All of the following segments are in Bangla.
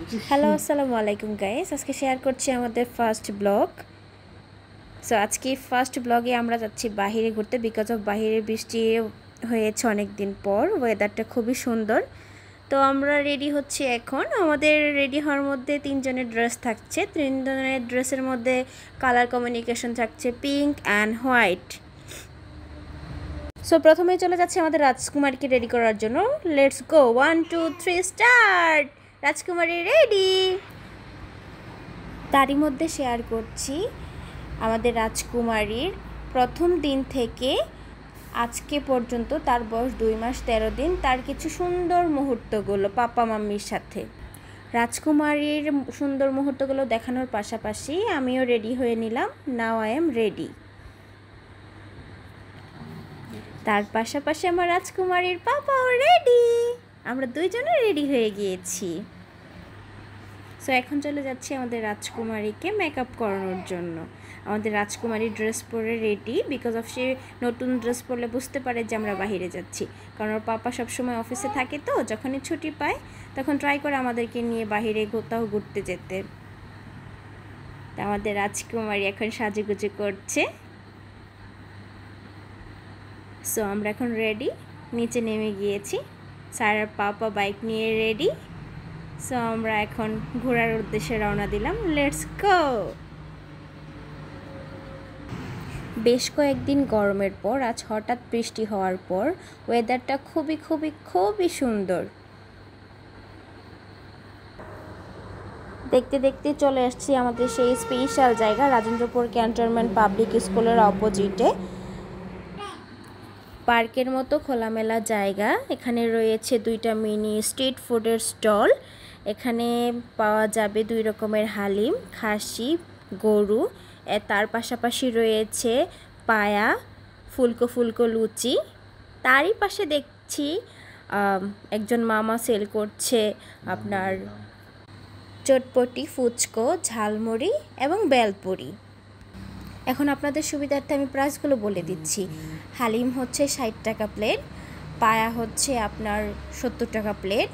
হ্যালো, আসসালামু আলাইকুম গাইস। আজকে শেয়ার করছি আমাদের ফার্স্ট ব্লগ। সো আজকে ফার্স্ট ব্লগে আমরা যাচ্ছি বাইরে ঘুরতে, বিকজ অফ বাইরে বৃষ্টি হয়েছে অনেক দিন পর। ওয়েদারটা খুবই সুন্দর। তো আমরা রেডি হচ্ছি এখন। আমাদের রেডি হওয়ার মধ্যে তিনজনের ড্রেস থাকছে। তিনজনের ড্রেসের মধ্যে কালার কমিউনিকেশন থাকছে পিঙ্ক অ্যান্ড হোয়াইট। সো প্রথমেই চলে যাচ্ছে আমাদের রাজকুমারীকে রেডি করার জন্য। Let's go, 1 2 3 start. রাজকুমারী রেডি। তারই মধ্যে শেয়ার করছি আমাদের রাজকুমারীর প্রথম দিন থেকে আজকে পর্যন্ত, তার বয়স 2 মাস 13 দিন, তার কিছু সুন্দর মুহূর্তগুলো পাপা মাম্মির সাথে। রাজকুমারীর সুন্দর মুহূর্তগুলো দেখানোর পাশাপাশি আমিও রেডি হয়ে নিলাম। Now I am ready. তার পাশাপাশি আমার রাজকুমারীর পাপাও রেডি। আমরা দুইজনে রেডি হয়ে গিয়েছি। সো এখন চলে যাচ্ছি আমাদের রাজকুমারীকে মেকআপ করানোর জন্য। আমাদের রাজকুমারী ড্রেস পরে রেডি, বিকজ অফ সে নতুন ড্রেস পরলে বুঝতে পারে যে আমরা বাইরে যাচ্ছি। কারণ ওর পাপা সবসময় অফিসে থাকে, তো যখনই ছুটি পায় তখন ট্রাই করে আমাদেরকে নিয়ে বাইরে কোথাও ঘুরতে যেতে। তা আমাদের রাজকুমারী এখন সাজুগুজু করছে। সো আমরা এখন রেডি, নিচে নেমে গিয়েছি। সারার পাপা বাইক নিয়ে রেডি। সো আমরা এখন ঘোরার উদ্দেশ্যে রওনা দিলাম। Let's go. বেশ কয়েকদিন গরমের পর আজ হঠাৎ বৃষ্টি হওয়ার পর ওয়েদারটা খুবই খুবই খুবই সুন্দর। দেখতে দেখতে চলে আসছি আমাদের সেই স্পেশাল জায়গা, রাজেন্দ্রপুর ক্যান্টনমেন্ট পাবলিক স্কুলের অপোজিটে। পার্কের মতো খোলামেলা জায়গা। এখানে রয়েছে 2টা মিনি স্ট্রিট ফুডের স্টল। এখানে পাওয়া যাবে 2 রকমের হালিম, খাসি, গরু। তার পাশাপাশি রয়েছে পায়া, ফুলকো ফুলকো লুচি। তারই পাশে দেখছি একজন মামা সেল করছে আপনার চটপটি, ফুচকো, ঝালমুড়ি এবং বেলপুরি। এখন আপনাদের সুবিধার্থে আমি প্রাইসগুলো বলে দিচ্ছি। হালিম হচ্ছে 60 টাকা প্লেট, পায়া হচ্ছে আপনার 70 টাকা প্লেট,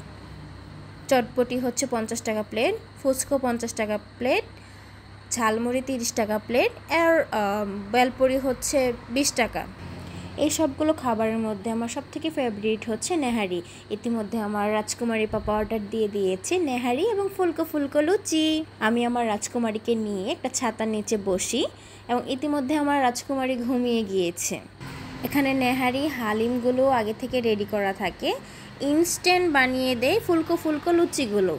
চটপটি হচ্ছে 50 টাকা প্লেট, ফুচকো 50 টাকা প্লেট, ঝালমুড়ি 30 টাকা প্লেট, আর বেলপুরি হচ্ছে 20 টাকা। এই সবগুলো খাবারের মধ্যে আমার সবথেকে ফেভারিট হচ্ছে নেহারি। ইতিমধ্যে আমার রাজকুমারী পাপা অর্ডার দিয়ে দিয়েছে নেহারি এবং ফুলকো ফুলকো লুচি। আমি আমার রাজকুমারীকে নিয়ে একটা ছাতার নিচে বসি এবং ইতিমধ্যে আমার রাজকুমারী ঘুমিয়ে গিয়েছে। এখানে নেহারি হালিমগুলো আগে থেকে রেডি করা থাকে, ইনস্ট্যান্ট বানিয়ে দেয় ফুলকো ফুলকো লুচিগুলো।